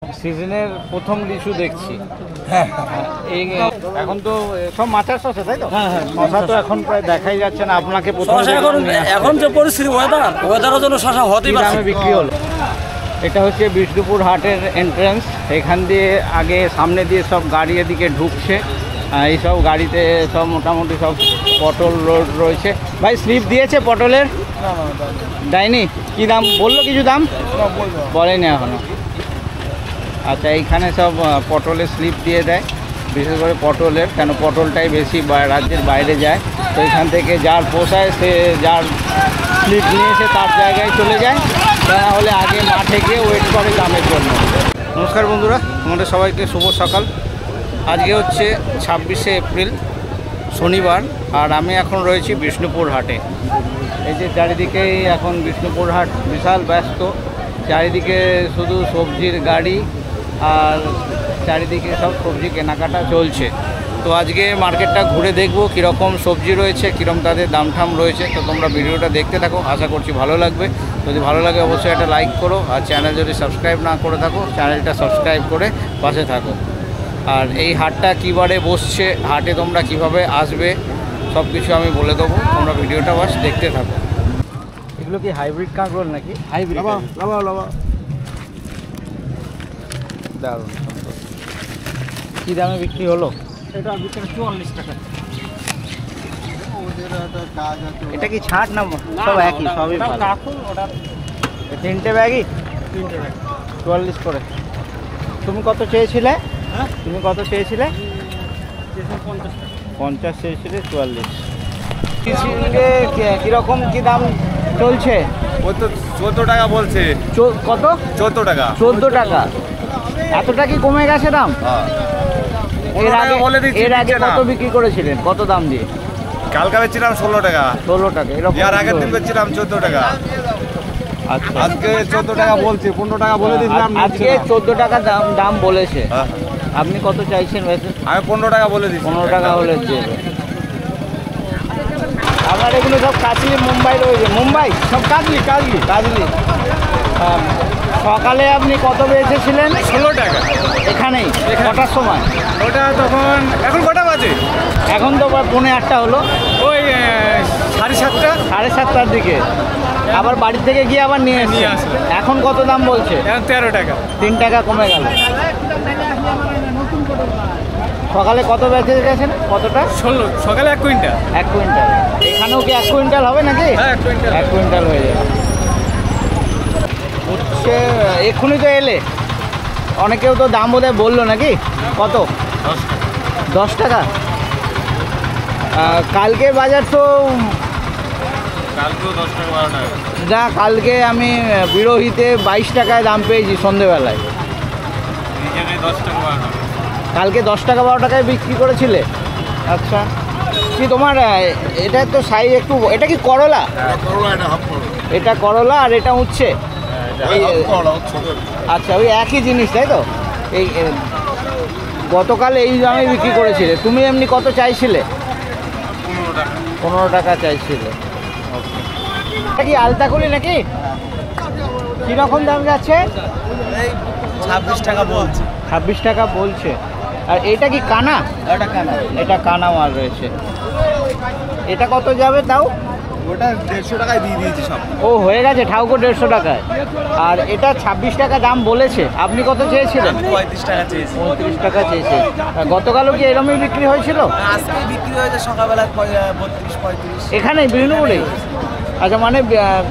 সিজনের প্রথম লিচু দেখছি। হ্যাঁ, এই এখন তো সব মাচার শসা, তাই তো? হ্যাঁ, শসা তো এখন প্রায় দেখাই যাচ্ছে না। আপনাকে এখন যে পরিস্থিতি ওয়েদারের জন্য শসা হতেই পারছে। দামে বিক্রি হলো। এটা হচ্ছে বিষ্ণুপুর হাটের এন্ট্রান্স। এখান দিয়ে আগে সামনে দিয়ে সব গাড়ি এদিকে ঢুকছে। এইসব গাড়িতে সব মোটামুটি সব পটল রোড রয়েছে। ভাই স্লিপ দিয়েছে পটলের? দেয়নি। কি দাম বললো? কিছু দাম বলেনি এখনো। আচ্ছা, এইখানে সব পটলের স্লিপ দিয়ে দেয়, বিশেষ করে পটলের, কেন পটলটাই বেশি রাজ্যের বাইরে যায়। তো এখান থেকে যার পোষায় সে যার স্লিপ নিয়েছে তার জায়গায় চলে যায়, তা হলে আগে মাঠে গিয়ে ওয়েট করে দামের জন্য। নমস্কার বন্ধুরা, আমাদের সবাইকে শুভ সকাল। আজকে হচ্ছে 26শে এপ্রিল, শনিবার, আর আমি এখন রয়েছি বিষ্ণুপুর হাটে। এই যে চারিদিকেই এখন বিষ্ণুপুর হাট বিশাল ব্যস্ত, চারিদিকে শুধু সবজির গাড়ি আর চারিদিকে সব সবজি কেনাকাটা চলছে। তো আজকে মার্কেটটা ঘুরে দেখবো কীরকম সবজি রয়েছে, কীরকম তাদের দাম ঠাম রয়েছে। তো তোমরা ভিডিওটা দেখতে থাকো, আশা করছি ভালো লাগবে। যদি ভালো লাগে অবশ্যই একটা লাইক করো, আর চ্যানেল যদি সাবস্ক্রাইব না করে থাকো চ্যানেলটা সাবস্ক্রাইব করে পাশে থাকো। আর এই হাটটা কী বারে বসছে, হাটে তোমরা কিভাবে আসবে সব কিছু আমি বলে দেবো, তোমরা ভিডিওটা বাস দেখতে থাকো। এগুলো কি হাইব্রিড কাঁকরোল নাকি? হাইব্রিড। দারুণ। কী দামে বিক্রি হলো? এটা বিক্রি 44 টাকা। এটা কি ছাট না সব একই? সবই ভালো। তিনটে ব্যাগই 44 করে। তুমি কত চেয়েছিলে? তুমি কত চেয়েছিলে? 50 চেয়েছিলে, 44। কীরকম কী দাম চলছে? ও তো 14 টাকা বলছে। কত? 14 টাকা। 14 টাকা। এতটা কি কমে গেছে দাম? এর আগে কত বিক্রি করেছিলেন? কত দাম দিয়ে? কালকে বেচছিলাম 16 টাকা। 16 টাকা। এরকম এর আগের দিন বেচছিলাম 14 টাকা। আচ্ছা, আজকে 14 টাকা বলছে, 15 টাকা বলে দিয়েছিলাম। আজকে 14 টাকা দাম বলেছে। আপনি কত চাইছেন? আমি 15 টাকা বলে দিচ্ছি। 15 টাকা হলে দেবে। আপনার এগুলো সব কাজলি মুম্বাই রয়েছে? মুম্বাই সব কাজলি। সকালে আপনি কত বেচেছিলেন? 16 টাকা। এখানেই? কটার সময়? ওটা তখন এখন কটা বাজে? এখন তো 7:45 হলো। ওই 7:30। 7:30টার দিকে আবার বাড়ি থেকে গিয়ে আবার নিয়ে আসবে। এখন কত দাম বলছে? এখন 13 টাকা। 3 টাকা কমে গেল। সকালে কত বেচে গেছেন? কতটা? 16। সকালে 1 কুইন্টাল। 1 কুইন্টাল। এখানেও কি 1 কুইন্টাল হবে নাকি? হ্যাঁ, 1 কুইন্টাল। 1 কুইন্টাল হয়ে যাবে। হচ্ছে এক্ষুনি তো এলে, অনেকেও তো দাম বোধহয় বললো নাকি? কত? 10 টাকা। কালকে বাজার তো কালকেও 10 টাকা 12 টাকা। যা, কালকে আমি বিরোহিতে 22 টাকায় দাম পেয়েছি সন্ধেবেলায়। 10 টাকা 12 টাকা। কালকে 10 টাকা 12 টাকায় বিক্রি করেছিলে? আচ্ছা, কি তোমার এটা তো সাইজ একটু, এটা কি করলা? এটা করলা আর এটা উচ্ছে। আচ্ছা, ওই একই জিনিস তাই তো? এই গতকাল এই দামে বিক্রি করেছিলে। তুমি এমনি কত চাইছিলে? 15 টাকা চাইছিলে। এটা কি আলতাকুলি নাকি? কীরকম দাম যাচ্ছে? 26 টাকা বলছে। 26 টাকা বলছে। আর এটা কি কানা? এটা কানা মাল রয়েছে। এটা কত যাবে তাও? ওটা 150 টাকায় দিয়ে দিয়েছি সব। ও হয়ে গেছে, ঠাউকো 150 টাকায়। আর এটা 26 টাকা দাম বলেছে। আপনি কত চেয়েছিলেন? 35 টাকা চেয়েছি। 35 টাকা চেয়েছে। গতকালও কি এরকমই বিক্রি হয়েছিল? আজকে বিক্রি হয়েছে সকালবেলা 32-35। এখানেই বিষ্ণুপুরেই? আচ্ছা, মানে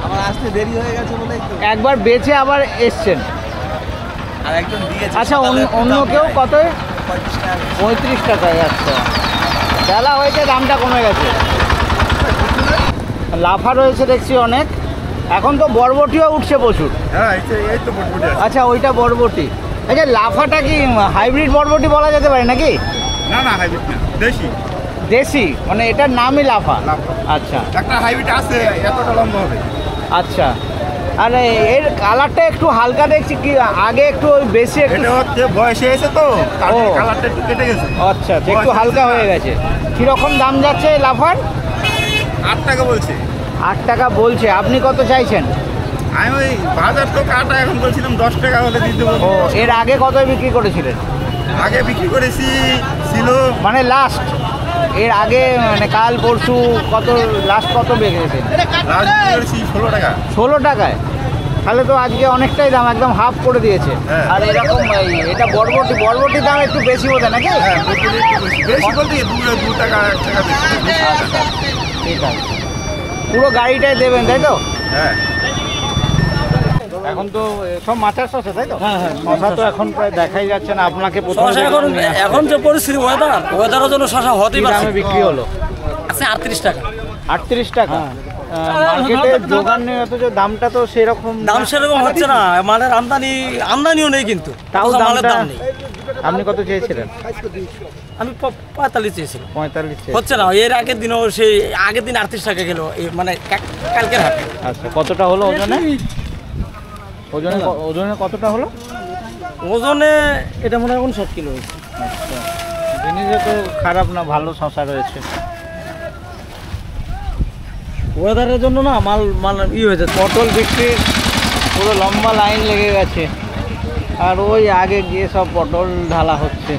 আমার আসতে দেরি হয়ে গেছে বলে একবার বেচে আবার এসছেন। আর একজন দিয়েছে। আচ্ছা, অন্য কেউ কত? 35 টাকা। 35 টাকায়। আচ্ছা, বেলা হয়েছে, দামটা কমে গেছে। লাফা রয়েছে দেখছি অনেক। এখন তো বরবটিও উঠছে প্রচুর। হ্যাঁ, এই তো বটবটি আছে। আচ্ছা, ওইটা বরবটি। আচ্ছা, লাফাটা কি হাইব্রিড বরবটি বলা যেতে পারে নাকি? না, হাইব্রিড না, দেশি। দেশি, মানে এটার নামই লাফা। আচ্ছা, একটা হাইব্রিড আছে, এতটা লম্বা হবে। আচ্ছা। আর এর কালারটা একটু হালকা দেখছি, কি আগে একটু ওই বেশি একটু। এটা হচ্ছে বয়সে এসে তো কালারটা একটু কেটে গেছে। আচ্ছা, একটু হালকা হয়ে গেছে। কীরকম দাম যাচ্ছে লাফার? 8 টাকা বলছে। 8 টাকা বলছে। আপনি কত চাইছেন? আমি ওই বাজার তো কাটা এখন বলছিলাম 10 টাকা হলে দিয়ে দেবো। ও এর আগে কত বিক্রি করেছিলেন? আগে বিক্রি করেছি ছিল মানে লাস্ট এর আগে মানে কাল পরশু কত লাস্ট কত বেরিয়েছে? লাস্ট বিক্রি করেছি 16 টাকা। 16 টাকায়? তাহলে তো আজকে অনেকটাই দাম একদম হাফ করে দিয়েছে। হ্যাঁ। আর এরকম এটা বরবটির দাম একটু বেশি বোধ নাকি? হ্যাঁ বরবটি একটু বেশি বেশি বলতে 2 টাকা 1 টাকা বেশি। আচ্ছা ঠিক আছে, পুরো গাড়িটাই দেবেন তাই তো? হ্যাঁ এখন তো সব মাছের শসা তাই তো? হ্যাঁ, হ্যাঁ, শসা তো এখন প্রায় দেখাই যাচ্ছে না আপনাকে। প্রথমে শশা এখন নিয়ে আসতে। এখন যে পরিস্থিতি ওয়েদারের জন্য শশা হতেই কি পারছে দামে বিক্রি হলো? আছে 38 টাকা। 38 টাকা? হ্যাঁ। মার্কেটে দোকান নেই অথচ দামটা তো সেরকম দাম সেরকম হচ্ছে না, মালের আমদানিও নেই কিন্তু তাও অথচ মালের দামটা দাম নেই। আপনি কত চেয়েছিলেন? আমি 45 চেয়েছিলাম, 45 হচ্ছে না। এর আগের দিনও সেই আগের দিন 38 টাকা গেল, মানে কালকের হাটে। আচ্ছা কতটা হলো ওজনে? ওজনে কতটা হলো? ওজনে এটা মনে হয় 59 কিলো হয়েছে। আচ্ছা জিনিসও তো খারাপ না, ভালো শসা রয়েছে। ওয়েদারের জন্য না মাল মাল হয়ে যাচ্ছে। পটল বিক্রির পুরো লম্বা লাইন লেগে গেছে, আর ওই আগে গিয়ে সব পটল ঢালা হচ্ছে।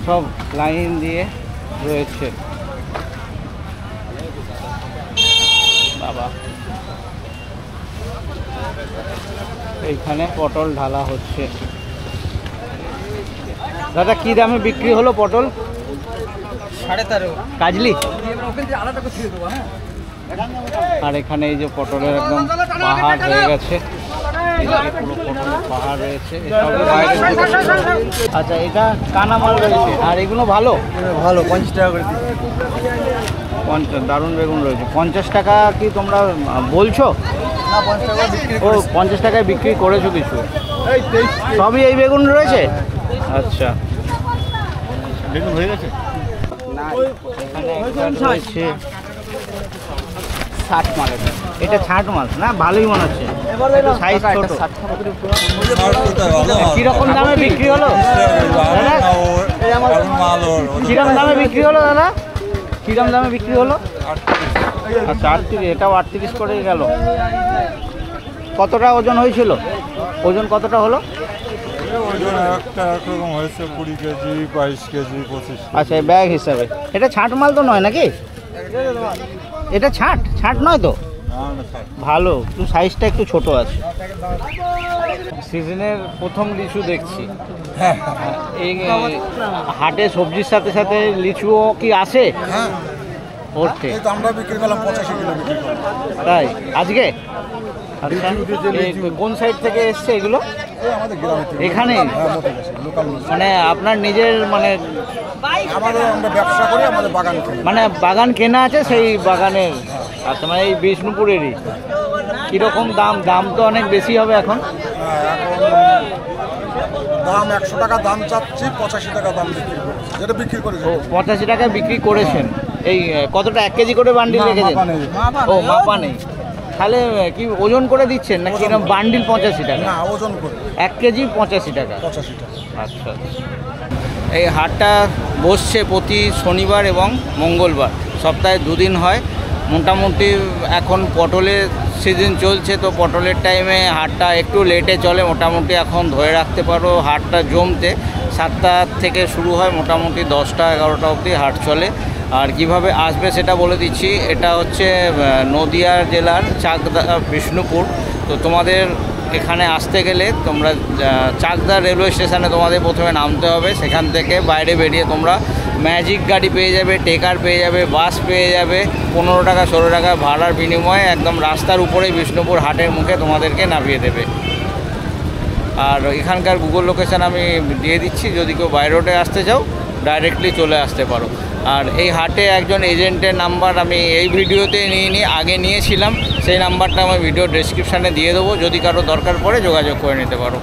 সব লাইন দিয়ে রয়েছে। বাবা এইখানে পটল ঢালা হচ্ছে। দাদা কি দামে বিক্রি হলো পটল? 13.5 কাজলি? আর এখানে এই যে পটলের একদম পাহাড় হয়ে গেছে, এদিকে পুরো পটলের পাহাড় রয়েছে। এসবের বাইরে আচ্ছা এটা কানামাল রয়েছে, আর এগুলো ভালো ভালো 50 টাকা করে দিই। 50 দারুণ বেগুন রয়েছে। 50 টাকা কি তোমরা বলছো? না 50 টাকা বিক্রি ও 50 টাকায় বিক্রি করেছো কিছু? সবই এই বেগুন রয়েছে? আচ্ছা বেগুন হয়ে গেছে। এখানে একটা রয়েছে 60 মাল। এটা 60 মাল না? ভালোই মনে হচ্ছে, সাইজ ছোট। কিরকম দামে বিক্রি হলো দাদা? কিরকম দামে বিক্রি হলো দাদা? কিরকম দামে বিক্রি হলো? আচ্ছা 38, এটাও 38 করে গেল। কতটা ওজন হয়েছিল? ওজন কতটা হলো? একরকম হয়েছে 20 কেজি 22 কেজি 25। আচ্ছা ব্যাগ হিসাবে এটা 60 মাল তো নয় নাকি? এটা 60 নয় তো? ভালো, একটু সাইজটা একটু ছোট আছে। সিজনের প্রথম লিচু দেখছি। এই হাটে সবজির সাথে সাথে লিচুও কি আসে? হ্যাঁ ওঠে এই তো আমরা বিক্রি করলাম 85 কিলো বিক্রি করলাম। তাই আজকে? আচ্ছা এই কোন সাইড থেকে এসছে এগুলো? এই আমাদের গ্রামে থেকে। এখানে হ্যাঁ মতো গেছে লোকাল মানুষ। মানে আপনার নিজের মানে আমরা ব্যবসা করি, আমাদের বাগান করি। মানে বাগান কেনা আছে সেই বাগানের? আচ্ছা মানে এই বিষ্ণুপুরেরই। কীরকম দাম? দাম তো অনেক বেশি হবে এখন। এখন দাম 100 টাকা দাম চাচ্ছি, 85 টাকা দাম বিক্রি করছি, যেটা বিক্রি করেছি। ও 85 টাকায় বিক্রি করেছেন। এই কতটা 1 কেজি করে বান্ডিল না, রেখেছেন? মাপা নেই। ও মাপা নেই, তাহলে কি ওজন করে দিচ্ছেন নাকি এরকম বান্ডিল 85 টাকা? না ওজন করে 1 কেজি 85 টাকা। 85 টাকা। আচ্ছা এই হাটটা বসছে প্রতি শনিবার এবং মঙ্গলবার, সপ্তাহে 2 দিন হয়। মোটামুটি এখন পটলের সিজন চলছে, তো পটলের টাইমে হাটটা একটু লেটে চলে। মোটামুটি এখন ধরে রাখতে পারো হাটটা জমতে 7টা থেকে শুরু হয়, মোটামুটি 10টা 11টা অবধি হাট চলে। আর কিভাবে আসবে সেটা বলে দিচ্ছি। এটা হচ্ছে নদিয়া জেলার চাকদা বিষ্ণুপুর। তো তোমাদের এখানে আসতে গেলে তোমরা চাকদা রেলওয়ে স্টেশনে তোমাদের প্রথমে নামতে হবে। সেখান থেকে বাইরে বেরিয়ে তোমরা ম্যাজিক গাড়ি পেয়ে যাবে, টেকার পেয়ে যাবে, বাস পেয়ে যাবে। 15 টাকা 16 টাকা ভাড়ার বিনিময়ে একদম রাস্তার উপরেই বিষ্ণুপুর হাটের মুখে তোমাদেরকে নামিয়ে দেবে। আর এখানকার গুগল লোকেশান আমি দিয়ে দিচ্ছি, যদি কেউ বাই রোডে আসতে চাও ডাইরেক্টলি চলে আসতে পারো। আর এই হাটে একজন এজেন্টের নাম্বার আমি এই ভিডিওতে আগে নিয়েছিলাম, সেই নাম্বারটা আমি ভিডিও ডেসক্রিপশানে দিয়ে দেবো, যদি কারো দরকার পড়ে যোগাযোগ করে নিতে পারো।